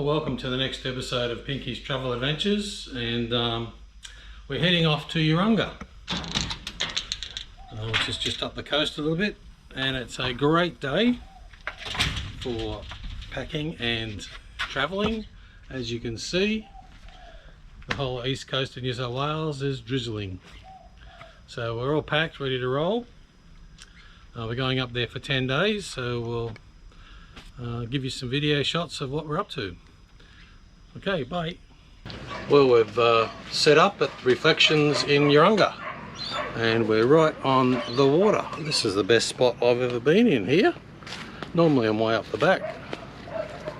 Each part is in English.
Well, welcome to the next episode of Pinky's Travel Adventures, and we're heading off to Urunga, which is just up the coast a little bit, and it's a great day for packing and travelling. As you can see, the whole east coast of New South Wales is drizzling, so we're all packed, ready to roll. We're going up there for 10 days, so we'll give you some video shots of what we're up to. Okay, bye. Well, we've set up at Reflections in Urunga, and we're right on the water. This is the best spot I've ever been in here. Normally I'm way up the back,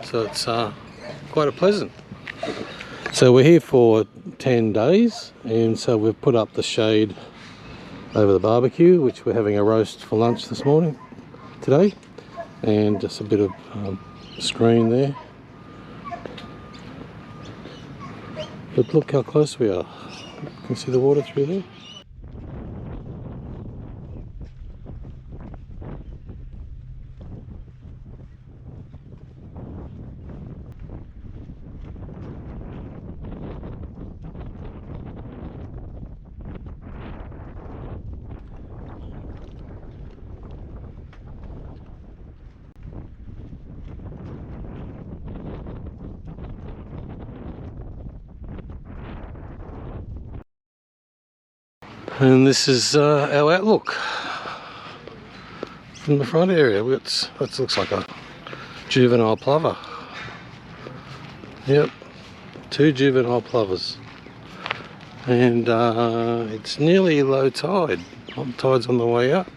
so it's quite a pleasant. So we're here for 10 days, and so we've put up the shade over the barbecue, which we're having a roast for lunch this morning, today, and just a bit of screen there. But look how close we are. You can see the water through there. And this is our outlook from the front area. That looks like a juvenile plover. Yep, 2 juvenile plovers. And it's nearly low tide. Tide's on the way up.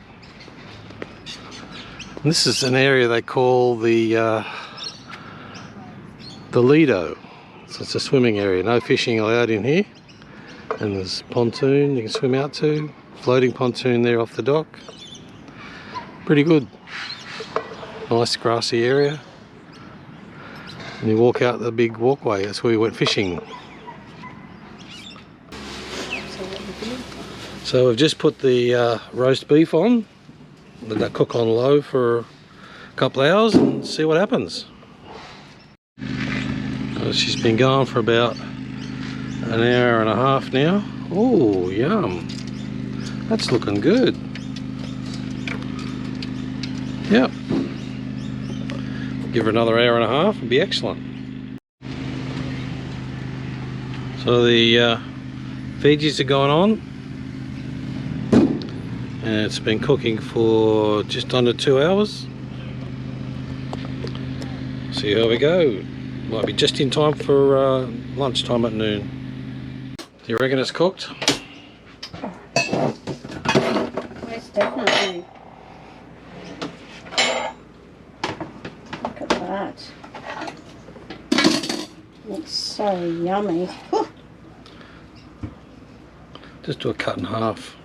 And this is an area they call the Lido. So it's a swimming area. No fishing allowed in here. And there's a pontoon you can swim out to, floating pontoon there off the dock. Pretty good. Nice grassy area. And you walk out the big walkway, that's where we went fishing. So we've just put the roast beef on, let that cook on low for a couple of hours and see what happens. She's been going for about an hour and a half now. Oh, yum. That's looking good. Yep. Give her another hour and a half, it'll be excellent. So the veggies are going on, and it's been cooking for just under 2 hours. See how we go. Might be just in time for lunchtime at noon. Do you reckon it's cooked? Most definitely. Look at that. Looks so yummy. Whew. Just do a cut in half.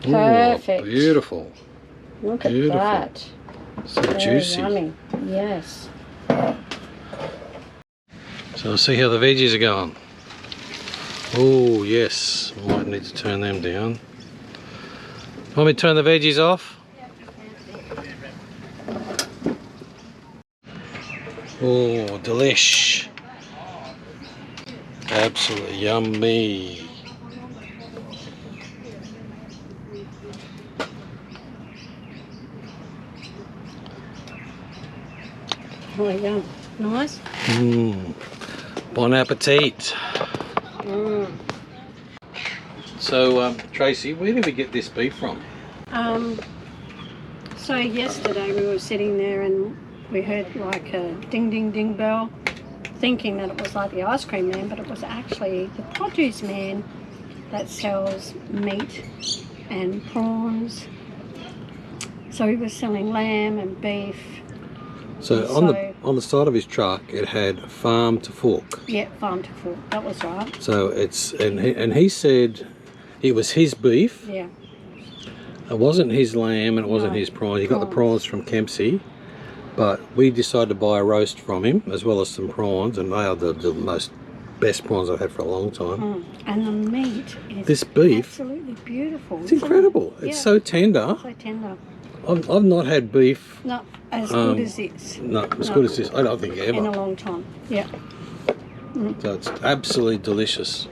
Perfect. Ooh, beautiful. Look Beautiful. at that. So Very juicy. yummy. Yes. So we'll see how the veggies are going. Oh yes, might need to turn them down. Want me to turn the veggies off? Oh, delish. Absolutely yummy. Oh, yum. Nice. Bon appetit. Mm. So, Tracy, where did we get this beef from? So yesterday we were sitting there and we heard like a ding ding ding bell, thinking that it was like the ice cream man, but it was actually the produce man that sells meat and prawns. So he was selling lamb and beef. So on the side of his truck, it had farm to fork. Yeah, farm to fork. That was right. So it's and he said it was his beef. Yeah. It wasn't his lamb and it wasn't his prawns. He got the prawns from Kempsey, but we decided to buy a roast from him as well as some prawns, and they are the most best prawns I've had for a long time. And the meat is This beef, absolutely beautiful. it's incredible. It's so tender. So tender. I've not had beef. Not as good as this. No, as good as this. I don't think In a ever. long time. Yeah. So it's absolutely delicious.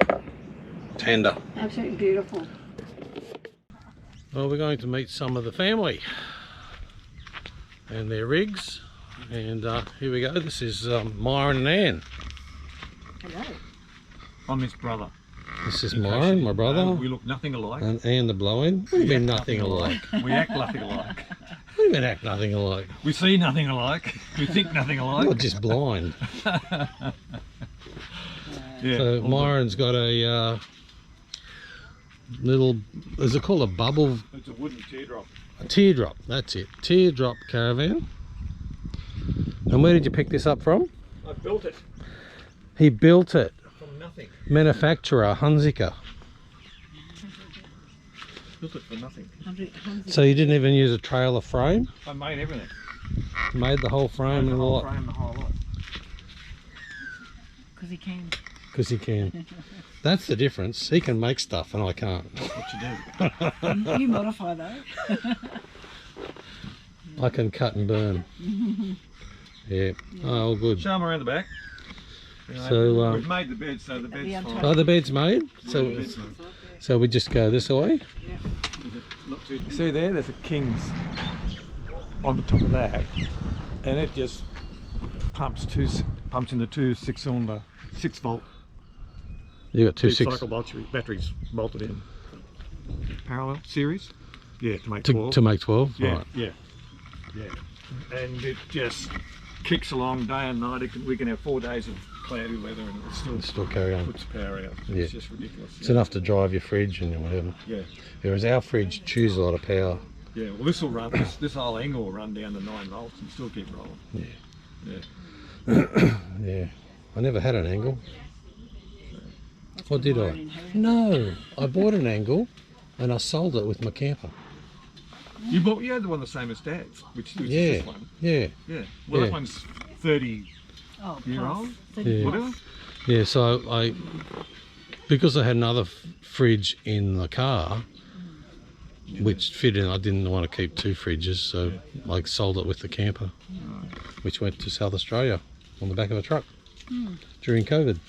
Tender. Absolutely beautiful. Well, we're going to meet some of the family and their rigs. And here we go. This is Myron and Anne. Hello. I'm his brother. This is Myron, my brother. We look nothing alike. And Anne the blow-in. What do you mean nothing alike? We act nothing alike. What do you mean act nothing alike? We see nothing alike. We think nothing alike. You're just blind. Yeah, So Myron's got a little, is it called a bubble? it's a wooden teardrop. A teardrop, that's it. Teardrop caravan. And where did you pick this up from? I built it He built it. from nothing. Manufacturer, Hunziker. Built it for nothing. So you didn't even use a trailer frame? I made everything. Made the whole frame Made and the a whole lot. frame, the whole lot. Because he can. Because he can. That's the difference. He can make stuff and I can't. That's what you do. You modify though. I can cut and burn. Yeah. Oh, all good. Show them around the back. You know, So, we've made the bed, so the bed's fine. Oh, the bed's made? So we just go this way? Not too... See there's a King's on the top of that, and it just pumps into two 6-cylinder, 6-volt You got two cycle batteries bolted in. Parallel series? Yeah, to make 12. to make 12? Yeah, Right. yeah. And it just kicks along day and night. We can have 4 days of cloudy weather and it Still carry on. puts power out. Yeah. It's just ridiculous. It's enough to drive your fridge and whatever. Yeah, Whereas our fridge chews a lot of power. yeah. Well, this will run. This whole angle will run down to 9 volts and still keep rolling. Yeah. Yeah. Yeah. I never had an angle. Or did I? No. I bought an angle and I sold it with my camper. You had the one the same as Dad's, which is Yeah. this one. Yeah. Yeah. Well, Yeah. that one's 30 Oh, year old. Yeah. Whatever. Yeah, so I because I had another fridge in the car which fit in, I didn't want to keep 2 fridges, so I sold it with the camper, which went to South Australia on the back of a truck during COVID.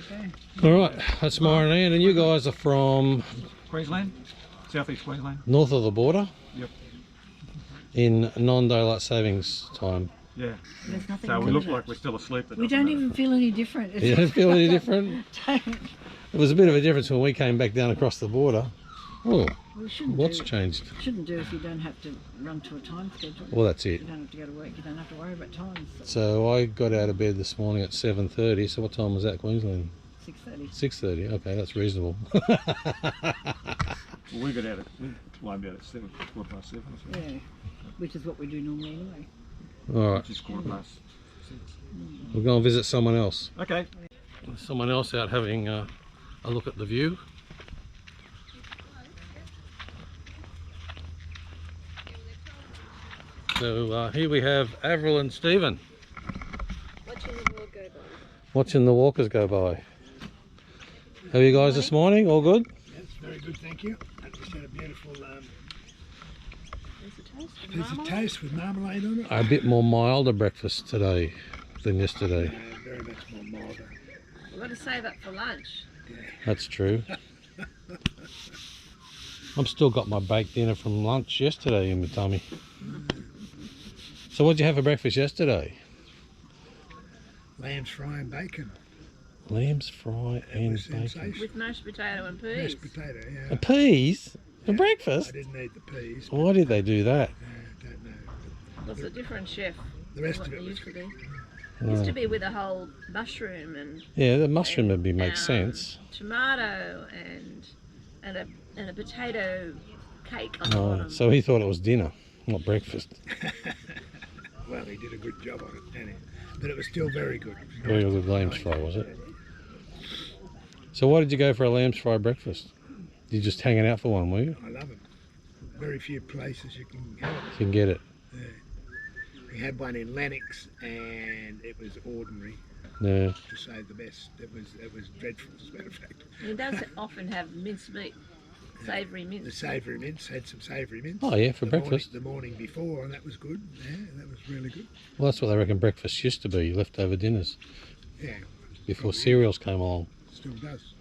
Okay. All right, that's Myron and Ann, and you guys are from Queensland, southeast Queensland. north of the border Yep. in non-daylight savings time. Yeah. There's nothing So we to look it. like we're still asleep. But We don't even feel any different. You don't feel any different? Don't. It was a bit of a difference when we came back down across the border. Oh, We shouldn't what's do. changed? Shouldn't do if you don't have to run to a time schedule. Well, that's it. You don't have to go to work. You don't have to worry about times. So I got out of bed this morning at 7:30. So what time was that, Queensland? 6:30. 6:30. Okay, that's reasonable. Well, we got out at line about at 7, 7:15. So, Yeah. Which is what we do normally anyway. All right, which is 6:15. we'll go and visit someone else. Okay. Someone else out having a look at the view. So here we have Avril and Stephen watching the walkers go by. How are you guys this morning? All good? Yes, very good, thank you. I just had a beautiful piece of toast with marmalade on it. A bit more milder breakfast today than yesterday. Very much more milder. We've got to save up for lunch. That's true. I've still got my baked dinner from lunch yesterday in my tummy. So what did you have for breakfast yesterday? Lamb's fry and bacon. Lamb's fry and was bacon. sensational. With mashed potato and peas. Mashed potato, yeah. Peas for I breakfast? didn't eat the peas. But, Why did they do that? don't know. That's a different chef. The rest What of they it was used to good. be. Used to be with a whole mushroom and Yeah, the mushroom would be make sense. tomato and a potato cake on the Oh, bottom. so he thought it was dinner, not breakfast. Well, he did a good job on it, didn't he? But it was still very good. Very good lamb's fry, was it? So why did you go for a lamb's fry breakfast? You just hanging out for one, were you? I love it. Very few places you can go. You can get it. We had one in Lennox and it was ordinary. Yeah. to say the best. It was dreadful, as a matter of fact. It does often have minced meat, savoury The mince. savoury mince, had some savoury mince. Oh, yeah, for the breakfast. Morning, the morning before, and that was good. Yeah, that was really good. Well, that's what they reckon breakfast used to be, leftover dinners, Yeah, before cereals came along. still does.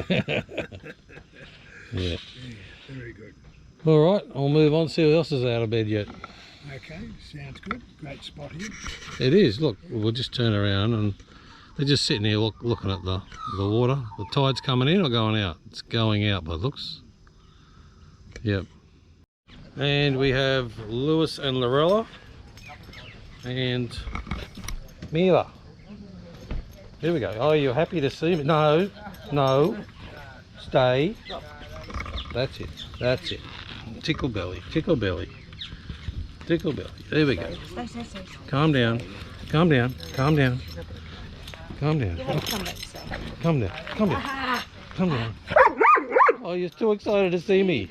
Yeah. Yeah, very good. All right, I'll move on, see who else is out of bed yet. Okay, sounds good. Great spot here. It is, look, we'll just turn around and they're just sitting here looking at the water. The tide's coming in or going out? It's going out by the looks. Yep. And we have Lewis and Lorella and Mila. Here we go. Oh, you're happy to see me? No, no, stay. That's it, that's it. Tickle belly, tickle belly, tickle belly. There we go. Calm down, calm down, calm down, calm down. Calm down, calm down, calm down. Oh, you're too excited to see me.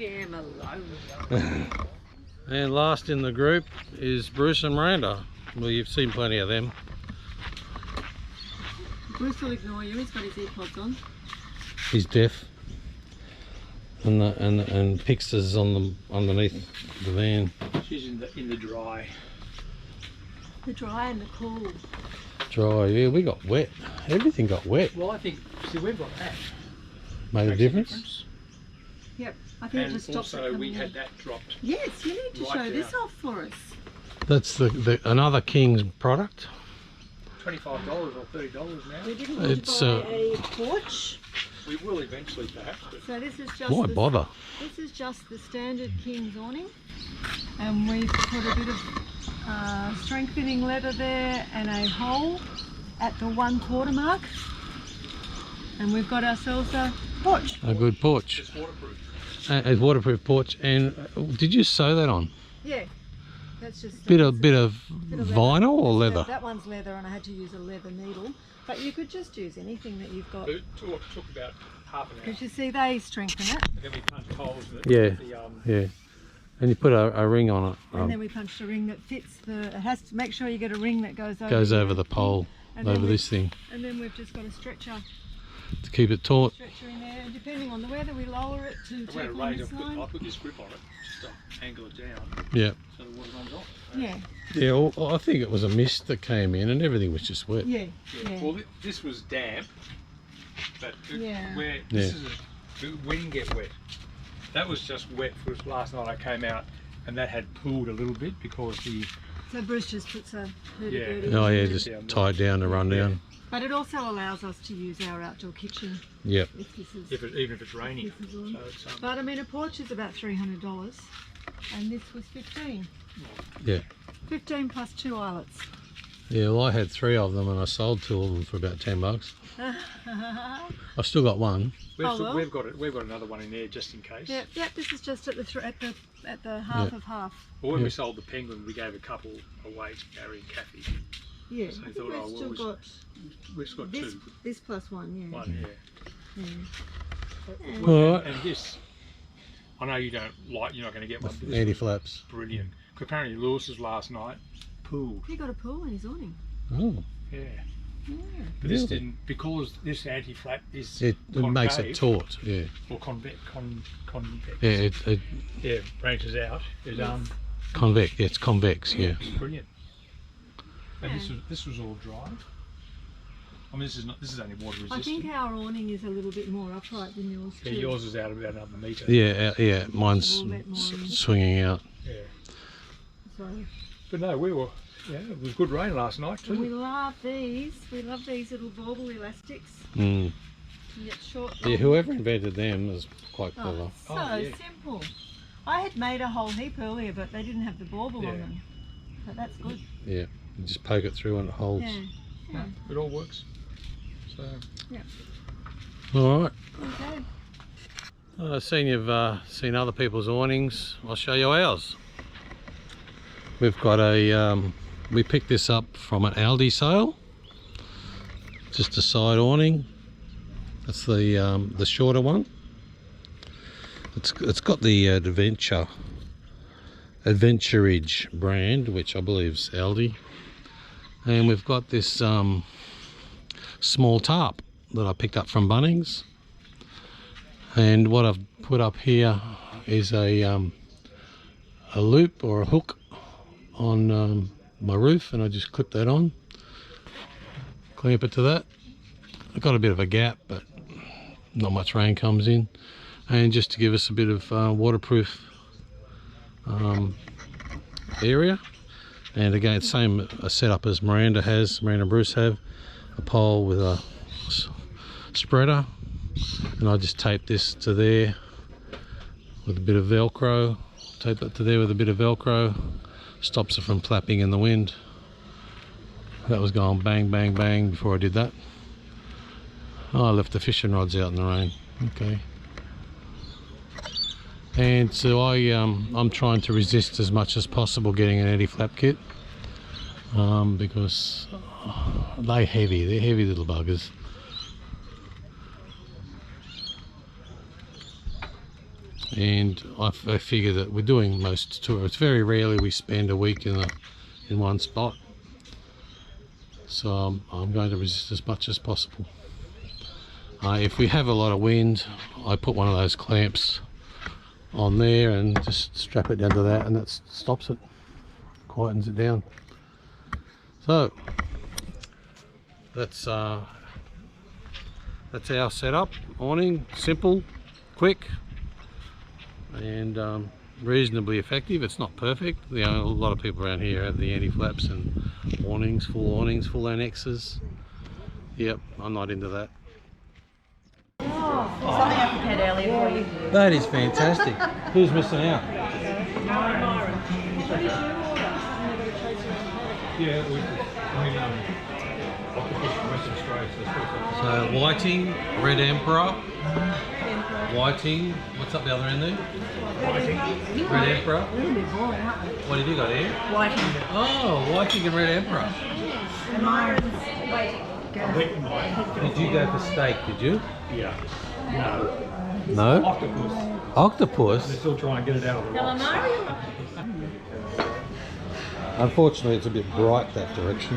And last in the group is Bruce and Miranda. Well, you've seen plenty of them. Bruce will ignore you, he's got his earpods on. He's deaf. And Pixar's on the underneath the van. She's in the dry. The dry and the cool. Dry, yeah, we got wet. Everything got wet. Well, I think, see, we've got that. Made a difference. Yep, I think it just stops it Also, coming we in. had that dropped. Yes, you need to right show this down. off for us. That's another King's product. $25 or $30 now. We didn't want It's, to buy a porch, We will eventually, perhaps. But so this is just Why bother? This is just the standard King's awning, and we've put a bit of strengthening leather there and a hole at the 1/4 mark, and we've got ourselves a porch. A good porch. it's waterproof. A waterproof porch. And did you sew that on? Yeah, that's just Bit of leather. vinyl or leather? That one's leather, and I had to use a leather needle, but you could just use anything that you've got. It took about half an hour. Because you see, they strengthen it, And then we punched holes in it. Yeah. with the, Yeah. And you put a ring on it. and then we punched a ring that fits the. It has to make sure you get a ring that goes over. Goes over the pole, And then over this thing, And then we've just got a stretcher to keep it taut. in there, and depending on the weather, we lower it to when take it on rains, this I line. put this grip on it, just to angle it down, Yeah. so the water runs off. Yeah, Yeah, well, I think it was a mist that came in and everything was just wet. yeah, yeah. Well, this was damp, but Yeah. where this is we didn't get wet. That was just wet. For last night I came out and that had pooled a little bit because the So Bruce just puts a hurdy-gurdy. Yeah. Oh yeah, in. just tied down to run down. But it also allows us to use our outdoor kitchen Yep. if this is. even if it's raining. This is on. So it's, But I mean, a porch is about $300, and this was 15. Yeah. 15 plus 2 eyelets. Yeah, well I had 3 of them and I sold 2 of them for about $10. I've still got one. we've got another one in there just in case. Yep, this is just at the half Yeah. of half. But when Yeah. we sold the penguin, we gave a couple away to Gary and Kathy. Yeah, So I you think thought, we've oh, well, still we- got We've just got this, two. this plus one, yeah. One, yeah. Yeah. Alright. And this, I know you don't like. You're not going to get one. But this Anti was flaps. brilliant. 'Cause apparently Lewis's last night pooled. He got a pool in his awning. Oh. Yeah. Yeah. But this Really? didn't, because this anti-flap is It makes it concave, taut, yeah. or convex. Yeah, it Yeah, branches out. It's convex, yeah, it's convex, yeah. it's brilliant. And this was all dry. I mean, this is only water I resistant. think our awning is a little bit more upright than yours too. Yeah, yours is out about another metre. Yeah, mine's A little bit more. swinging out. Yeah. So, But no, it was good rain last night and we too. love these. We love these little bauble elastics. Mm. You get short. Yeah, long- whoever invented them is quite clever. Oh, so Oh, yeah. simple. I had made a whole heap earlier, but they didn't have the bauble on Yeah. them. But that's good. Yeah, you just poke it through and it holds. Yeah. No, it all works. So All right. Okay. I've seen you've seen other people's awnings. I'll show you ours. We've got we picked this up from an Aldi sale. Just a side awning. That's the shorter one. It's got the Adventurage brand, which I believe is Aldi. And we've got this small tarp that I picked up from Bunnings. And what I've put up here is a loop or a hook on my roof, and I just clip that on, clamp it to that. I've got a bit of a gap, but not much rain comes in, and just to give us a bit of waterproof area. And again, same setup as Miranda and Bruce have, a pole with a spreader, and I just tape this to there with a bit of Velcro, tape that to there with a bit of Velcro, stops it from flapping in the wind. That was going bang bang bang before I did that. Oh, I left the fishing rods out in the rain. Okay. And so I'm trying to resist as much as possible getting an anti-flap kit, because they're heavy little buggers. And I figure that we're doing most tours. It's very rarely we spend a week in one spot, so I'm going to resist as much as possible. If we have a lot of wind, I put one of those clamps on there and just strap it down to that, and that stops it, quietens it down. So that's our setup. Awning, simple, quick, and reasonably effective. It's not perfect. A lot of people around here have the anti-flaps and awnings, full annexes. Yep, I'm not into that. Something I prepared earlier for you. That is fantastic. Who's missing out? Yeah, Western Australia. So whiting, red emperor. Whiting. What's up the other end there? Whiting. Red emperor. What have you got here? Whiting. Oh, whiting and red emperor. Did you go for steak? Did you? Yeah. No. No. Octopus. Octopus. They're still trying to get it out of the rocks. Unfortunately, it's a bit bright that direction.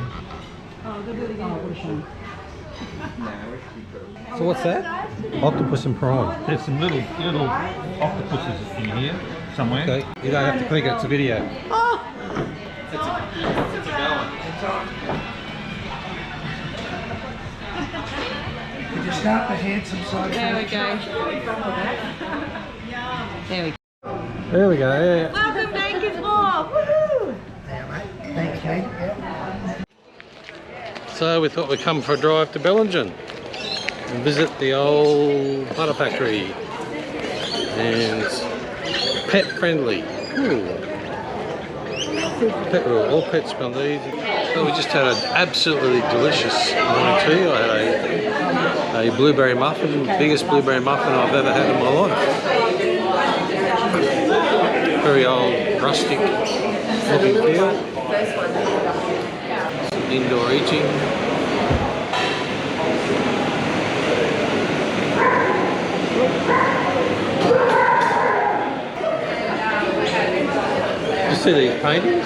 So what's that? Octopus and prawn. There's some little octopuses in here somewhere. Okay, you don't have to click it. It's a video. Oh. It's a going. Did you start the handsome side? There we go. There we go. There we go. Yeah. Welcome, Baker's Wharf. Woohoo! Yeah, mate. Thanks, mate. Yeah. So we thought we'd come for a drive to Bellingen and visit the old butter factory, and pet friendly. Pet rule, all pets smell these. So we just had an absolutely delicious morning tea. I had a blueberry muffin, biggest blueberry muffin I've ever had in my life. Very old, rustic looking feel. Some indoor eating. Did you see these paintings?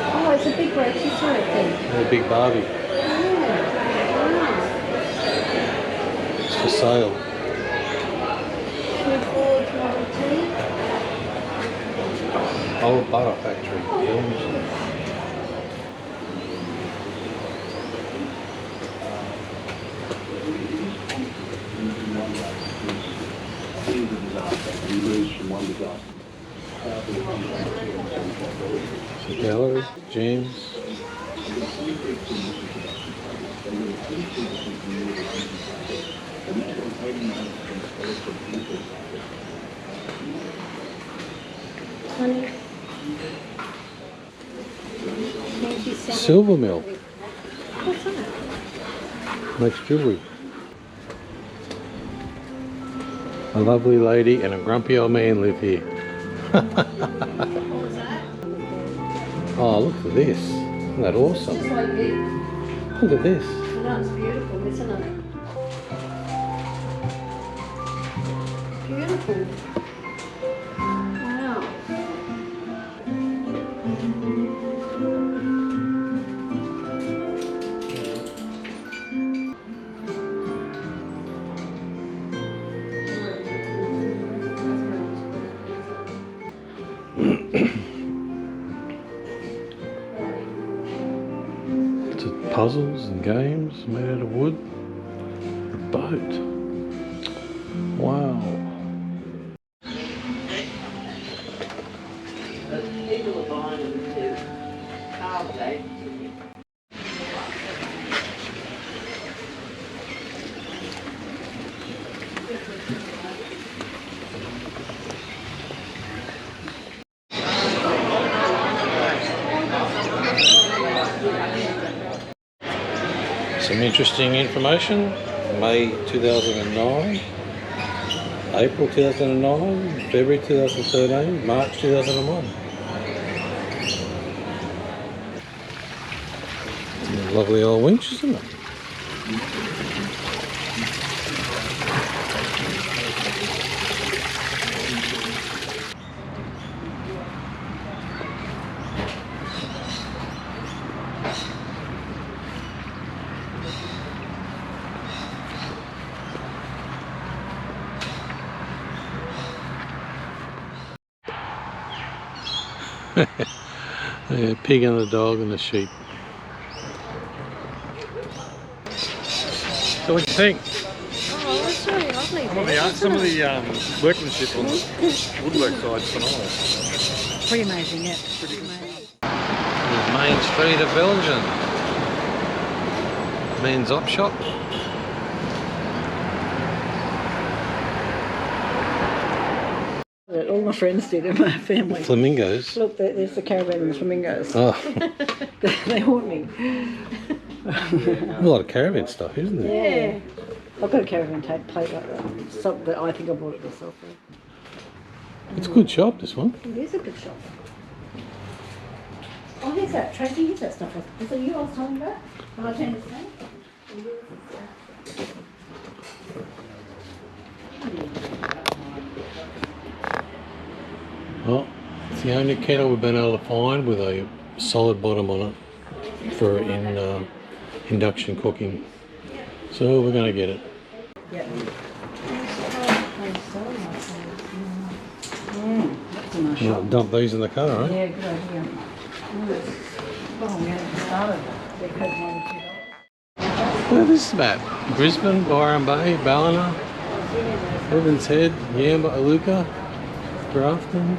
Oh, it's a big rotisserie thing. And a big Barbie. It's for sale. Old butter factory. Gallery, James. Honey. Silver mill. What's that? Makes jewelry. A lovely lady and a grumpy old man live here. Oh, look at this. Isn't that awesome? Just like this. Look at this. I know, it's beautiful, isn't it? Beautiful. Wow. puzzles and games made out of wood. A boat. Wow. People are buying them to carve that. Some interesting information. May 2009, April 2009, February 2013, March 2001. Lovely old winch, isn't it? The pig and the dog and the sheep. So what do you think? Oh, it's really lovely. Some of the workmanship on the woodwork side is phenomenal. Pretty amazing, yeah. Pretty amazing. The main street of Belgium. Men's op shop. All my friends did in my family. Flamingos. Look, there's the caravan and the flamingos. Oh, They haunt me. a lot of caravan stuff, isn't there? Yeah. I've got a caravan plate like that. Something that I think I bought it myself. It's a good shop, this one. It is a good shop. Oh, here's that. Tracey, here's that stuff. Is it you I was talking about? Have I changed his name? Well, it's the only kettle we've been able to find with a solid bottom on it for induction cooking. So we're going to get it. Yeah. That's a nice shop. Dump these in the car, right? Yeah, good idea. Oh, we haven't started. They could $1 What is this about? Brisbane, Byron Bay, Ballina, Evans Head, Yamba, Aluka, Grafton,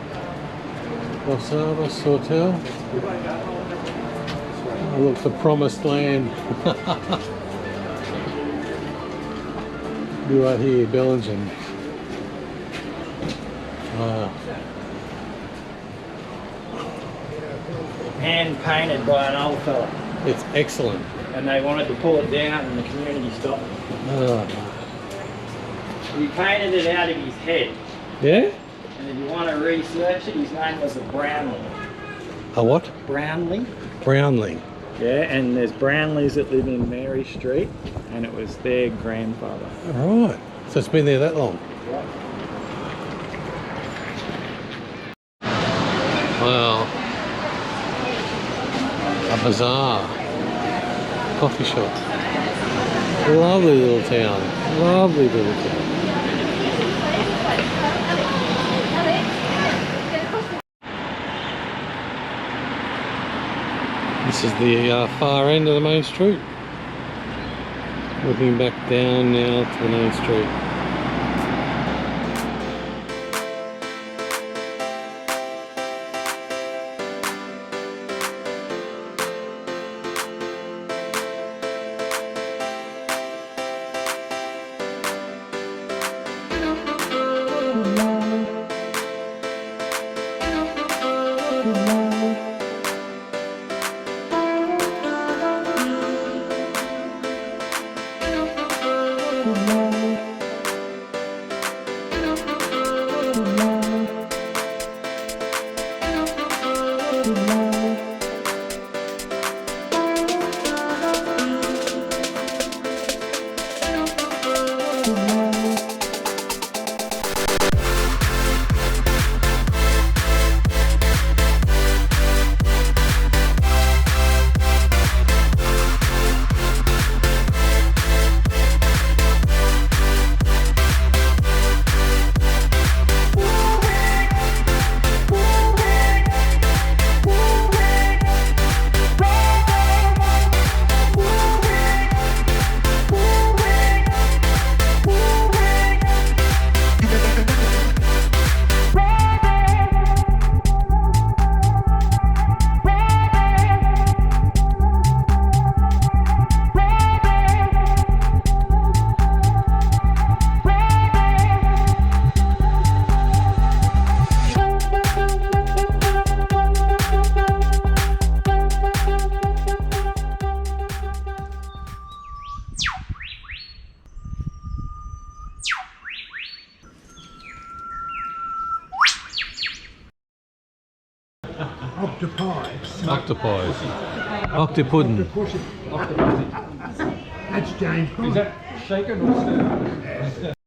Los Alamos Hotel. Oh, look, the promised land. Be right here, Belgium. Wow. Hand painted by an old fella, It's excellent. and they wanted to pull it down and the community stopped. Oh. He painted it out of his head, Yeah? and if you want to research it, his name was a Brownlee. A what? Brownlee? Brownlee. Yeah, and there's Brownlees that live in Mary Street, and it was their grandfather. Right. So it's been there that long. Wow. A bazaar. Coffee shop. Lovely little town. Lovely little town. This is the far end of the main street. Looking back down now to the main street. Octopi. Octopies. Octopudding. That's James Bond. Is that shaken or stirred?